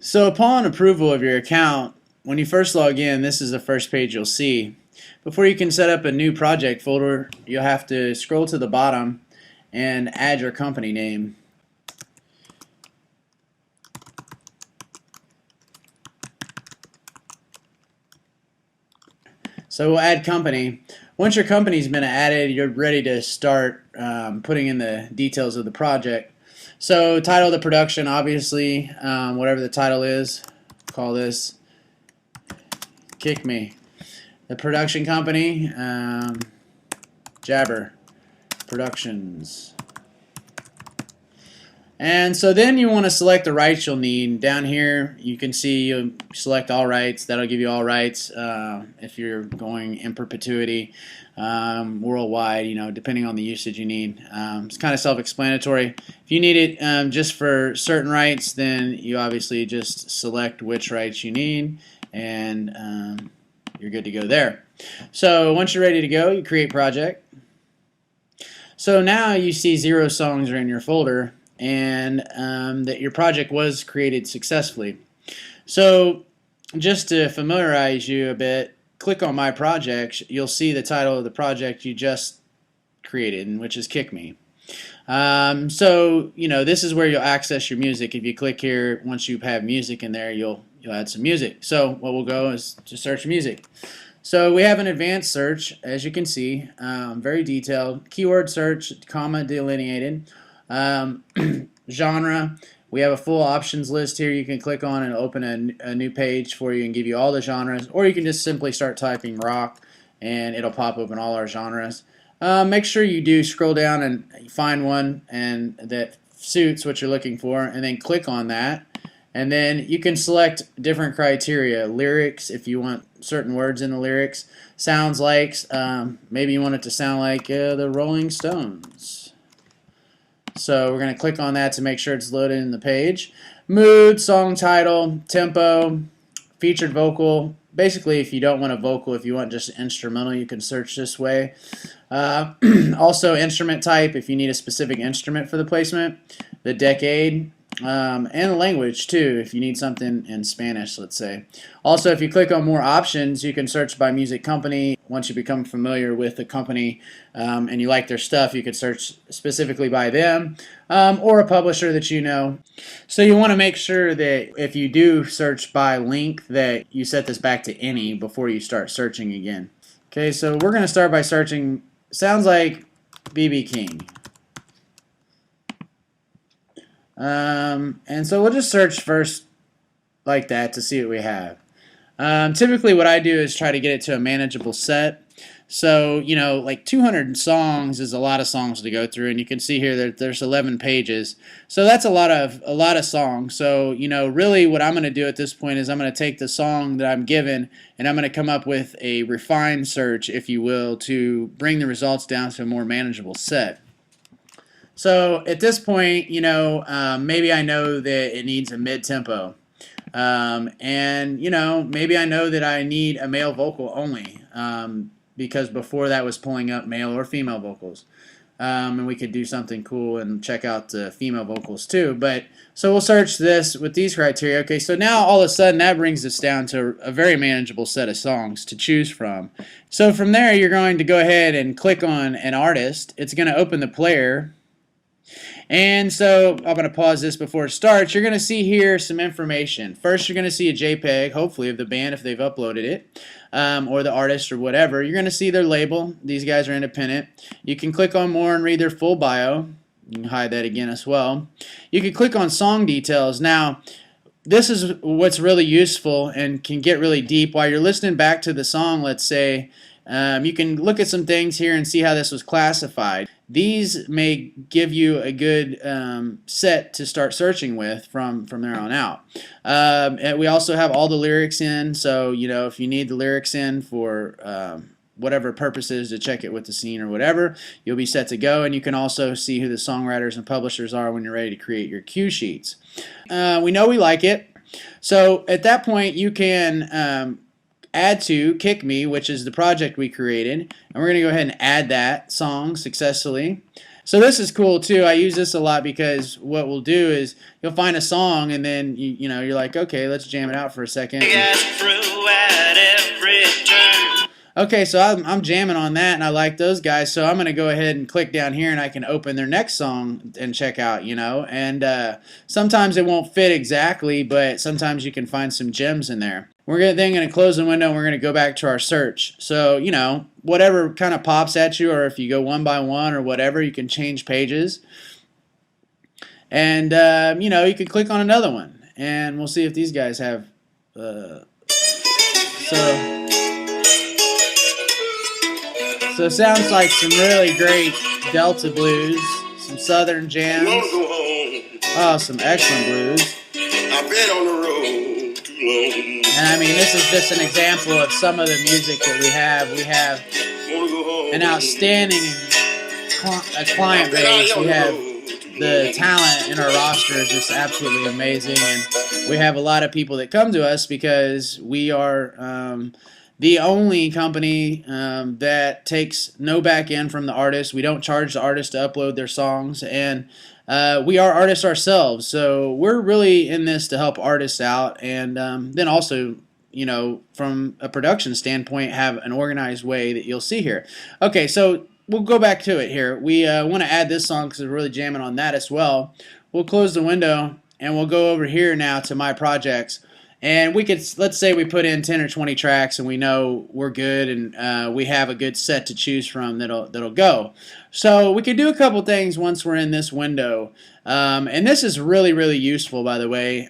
So upon approval of your account, when you first log in, this is the first page you'll see. Before you can set up a new project folder, you'll have to scroll to the bottom and add your company name. So we'll add company. Once your company's been added, you're ready to start putting in the details of the project. So title of the production, obviously, whatever the title is, call this Kick Me. The production company, Jabber Productions. And so then you want to select the rights you'll need. Down here you can see you select all rights. That'll give you all rights if you're going in perpetuity worldwide, depending on the usage you need. It's kind of self-explanatory. If you need it just for certain rights, then you obviously just select which rights you need, and you're good to go there. So once you're ready to go, you create project. So now you see 0 songs are in your folder, and that your project was created successfully. So just to familiarize you a bit, click on My Projects. You'll see the title of the project you just created, which is Kick Me. So this is where you'll access your music. If you click here, once you have music in there, you'll add some music. So what we'll go is to search music. So we have an advanced search, as you can see, very detailed. Keyword search, comma delineated. Genre, we have a full options list here you can click on and open a new page for you and give you all the genres, or you can just simply start typing rock and it'll pop open all our genres. Make sure you do scroll down and find one and that suits what you're looking for, and then click on that, and then you can select different criteria. Lyrics, if you want certain words in the lyrics. Sounds likes, maybe you want it to sound like the Rolling Stones. So we're going to click on that to make sure it's loaded in the page. Mood, song title, tempo, featured vocal. Basically, if you don't want a vocal, if you want just instrumental, you can search this way. Also instrument type, if you need a specific instrument for the placement. The decade, and the language too, if you need something in Spanish, let's say. Also, if you click on more options, you can search by music company. Once you become familiar with the company and you like their stuff, you could search specifically by them or a publisher that you know. So you want to make sure that if you do search by link that you set this back to any before you start searching again. Okay, so we're going to start by searching sounds like B.B. King. And so we'll just search first like that to see what we have. Typically what I do is try to get it to a manageable set. So, like 200 songs is a lot of songs to go through, and you can see here that there's 11 pages. So that's a lot of songs. So, really what I'm going to do at this point is I'm going to take the song that I'm given and I'm going to come up with a refined search, if you will, to bring the results down to a more manageable set. So at this point, maybe I know that it needs a mid-tempo. And maybe I know that I need a male vocal only, because before that was pulling up male or female vocals. And we could do something cool and check out the female vocals too. But so we'll search this with these criteria. Okay, so now all of a sudden that brings us down to a very manageable set of songs to choose from. So from there, you're going to go ahead and click on an artist. It's going to open the player. And so I'm going to pause this before it starts. You're going to see here some information. First, you're going to see a JPEG, hopefully, of the band if they've uploaded it, or the artist or whatever. You're going to see their label. These guys are independent. You can click on more and read their full bio. You can hide that again as well. You can click on song details. Now, this is what's really useful and can get really deep. While you're listening back to the song, let's say, you can look at some things here and see how this was classified. These may give you a good set to start searching with from there on out. And we also have all the lyrics in, so if you need the lyrics in for whatever purposes to check it with the scene or whatever, you'll be set to go. And you can also see who the songwriters and publishers are when you're ready to create your cue sheets. We know we like it, so at that point you can add to Kick Me, which is the project we created, and we're going to go ahead and add that song successfully. So this is cool too. I use this a lot because what we'll do is you'll find a song and then you're like, okay, let's jam it out for a second. Okay, so I'm jamming on that and I like those guys, so I'm going to go ahead and click down here and I can open their next song and check out, and sometimes it won't fit exactly, but sometimes you can find some gems in there. We're then going to close the window and we're going to go back to our search. So, whatever kind of pops at you, or if you go one by one or whatever, you can change pages. And, you can click on another one. And we'll see if these guys have... So it sounds like some really great Delta blues, some Southern jams. Oh, some excellent blues. I've been on the road too long. And I mean, this is just an example of some of the music that we have. We have an outstanding client base. We have the talent in our roster is just absolutely amazing, and we have a lot of people that come to us because we are the only company that takes no back end from the artist. We don't charge the artist to upload their songs, and we are artists ourselves, so we're really in this to help artists out, and then also, from a production standpoint, have an organized way that you'll see here. Okay, so we'll go back to it here. We want to add this song because we're really jamming on that as well. We'll close the window, and we'll go over here now to My Projects. And we could, let's say we put in 10 or 20 tracks and we know we're good and we have a good set to choose from that'll go. So we could do a couple things once we're in this window. And this is really, really useful, by the way.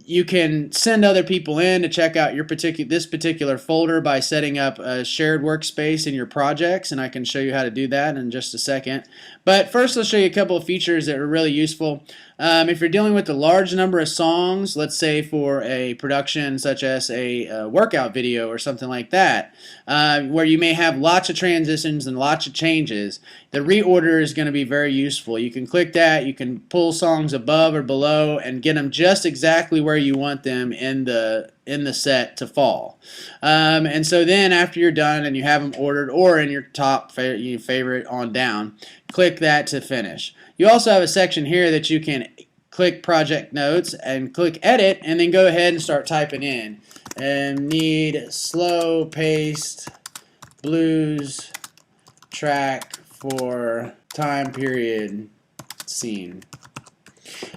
You can send other people in to check out this particular folder by setting up a shared workspace in your projects, and I can show you how to do that in just a second. But first, I'll show you a couple of features that are really useful. If you're dealing with a large number of songs, let's say for a production such as a workout video or something like that, where you may have lots of transitions and lots of changes, the reorder is going to be very useful. You can click that, you can pull songs above or below and get them just exactly where you want them in the set to fall. And so then after you're done and you have them ordered or in your top favorite on down, click that to finish. You also have a section here that you can click project notes and click edit and then go ahead and start typing in. And need slow paced blues track for time period scene.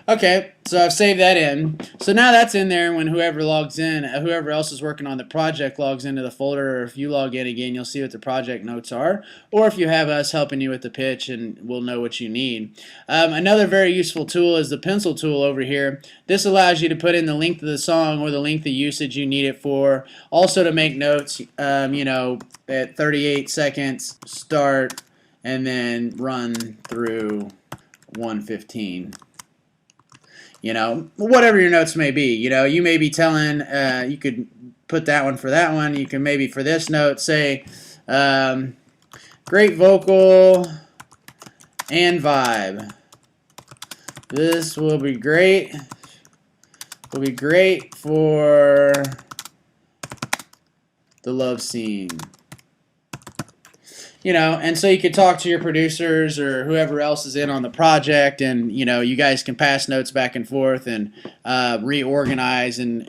Okay, so I've saved that in. So now that's in there, and when whoever logs in, whoever else is working on the project logs into the folder, or if you log in again, you'll see what the project notes are, or if you have us helping you with the pitch, and we'll know what you need. Another very useful tool is the pencil tool over here. This allows you to put in the length of the song or the length of usage you need it for. Also to make notes, at 38 seconds, start, and then run through 1:15. Whatever your notes may be. You may be telling, you could put that one for that one. You can maybe for this note say, great vocal and vibe. This will be great. Will be great for the love scene. And so you could talk to your producers or whoever else is in on the project, and you guys can pass notes back and forth and reorganize and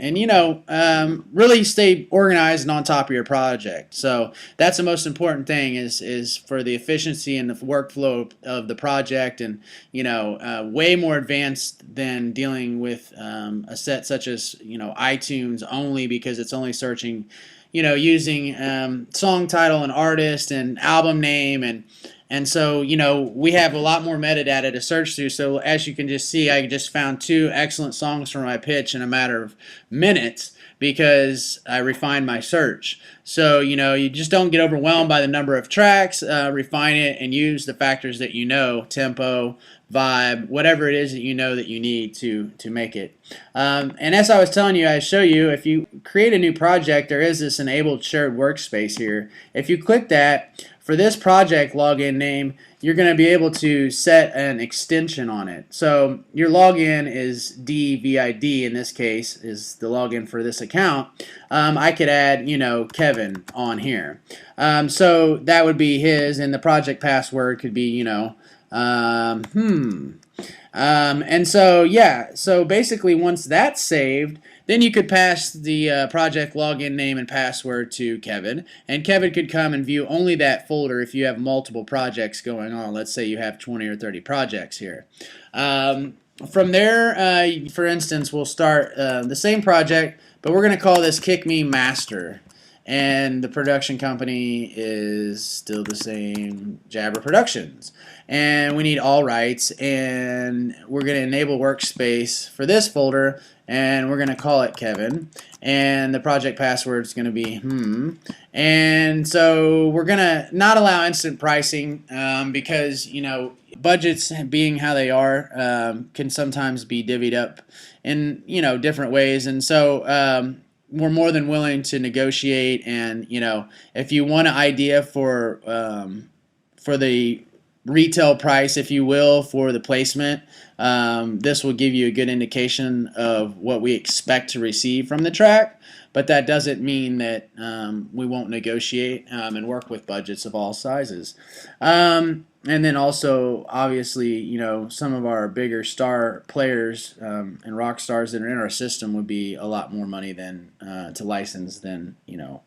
really stay organized and on top of your project. So that's the most important thing is for the efficiency and the workflow of the project, and way more advanced than dealing with a set such as iTunes only, because it's only searching using song title and artist and album name, and so we have a lot more metadata to search through. So as you can just see, I just found 2 excellent songs for my pitch in a matter of minutes because I refined my search. So you just don't get overwhelmed by the number of tracks. Refine it and use the factors that tempo, vibe, whatever it is that that you need to make it. And as I was telling you, I show you if you create a new project, there is this enabled shared workspace here. If you click that, for this project login name, you're going to be able to set an extension on it. So your login is DVID, in this case, is the login for this account. I could add, Kevin on here. So that would be his, and the project password could be, and so, yeah, so basically once that's saved, then you could pass the project login name and password to Kevin, and Kevin could come and view only that folder if you have multiple projects going on. Let's say you have 20 or 30 projects here. From there, for instance, we'll start the same project, but we're going to call this Kick Me Master. And the production company is still the same, Jabber Productions. And we need all rights, and we're going to enable workspace for this folder, and we're going to call it Kevin. And the project password is going to be And so we're going to not allow instant pricing because, budgets being how they are can sometimes be divvied up in, different ways. And so we're more than willing to negotiate, and if you want an idea for the retail price, if you will, for the placement, this will give you a good indication of what we expect to receive from the track, but that doesn't mean that we won't negotiate and work with budgets of all sizes. And then also, obviously, some of our bigger star players and rock stars that are in our system would be a lot more money than to license than,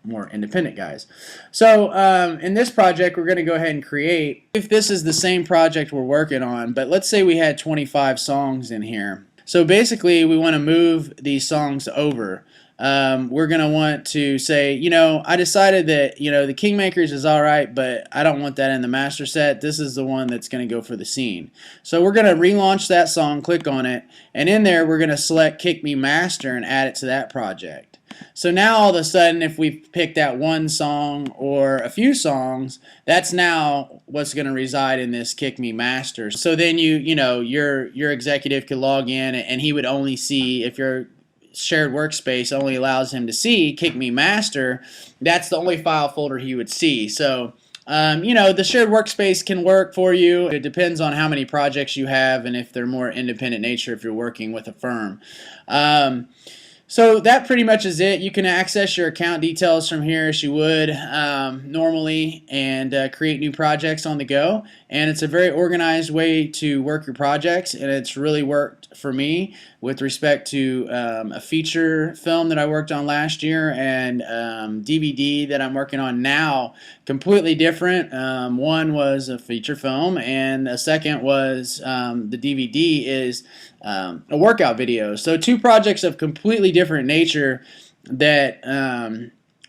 more independent guys. So in this project, we're going to go ahead and create, if this is the same project we're working on, but let's say we had 25 songs in here. So basically, we want to move these songs over. We're going to want to say, I decided that, the Kingmakers is alright, but I don't want that in the master set. This is the one that's going to go for the scene. So we're going to relaunch that song, click on it, and in there we're going to select Kick Me Master and add it to that project. So now all of a sudden, if we picked out one song or a few songs, that's now what's going to reside in this Kick Me Master. So then your executive could log in, and he would only see, if you're shared workspace only allows him to see Kick Me Master, that's the only file folder he would see. So the shared workspace can work for you. It depends on how many projects you have and if they're more independent nature if you're working with a firm. So that pretty much is it. You can access your account details from here as you would normally, and create new projects on the go. And it's a very organized way to work your projects, and it's really worked for me with respect to a feature film that I worked on last year and DVD that I'm working on now. Completely different. One was a feature film, and a second was the DVD is a workout video. So two projects of completely different nature that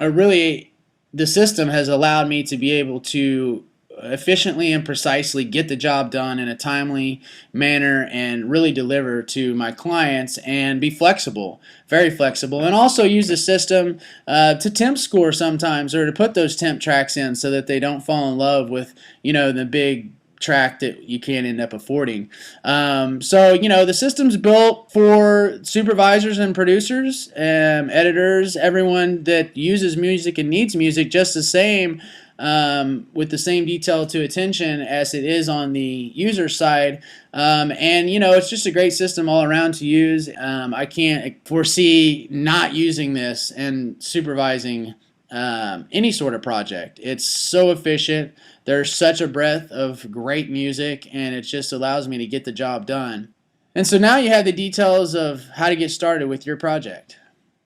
are really, the system has allowed me to be able to efficiently and precisely get the job done in a timely manner and really deliver to my clients and be flexible, very flexible, and also use the system to temp score sometimes, or to put those temp tracks in so that they don't fall in love with the big track that you can't end up affording. So the system's built for supervisors and producers, editors, everyone that uses music and needs music just the same, with the same detail to attention as it is on the user side. And it's just a great system all around to use. I can't foresee not using this and supervising any sort of project. It's so efficient. There's such a breadth of great music, and it just allows me to get the job done. And so now you have the details of how to get started with your project.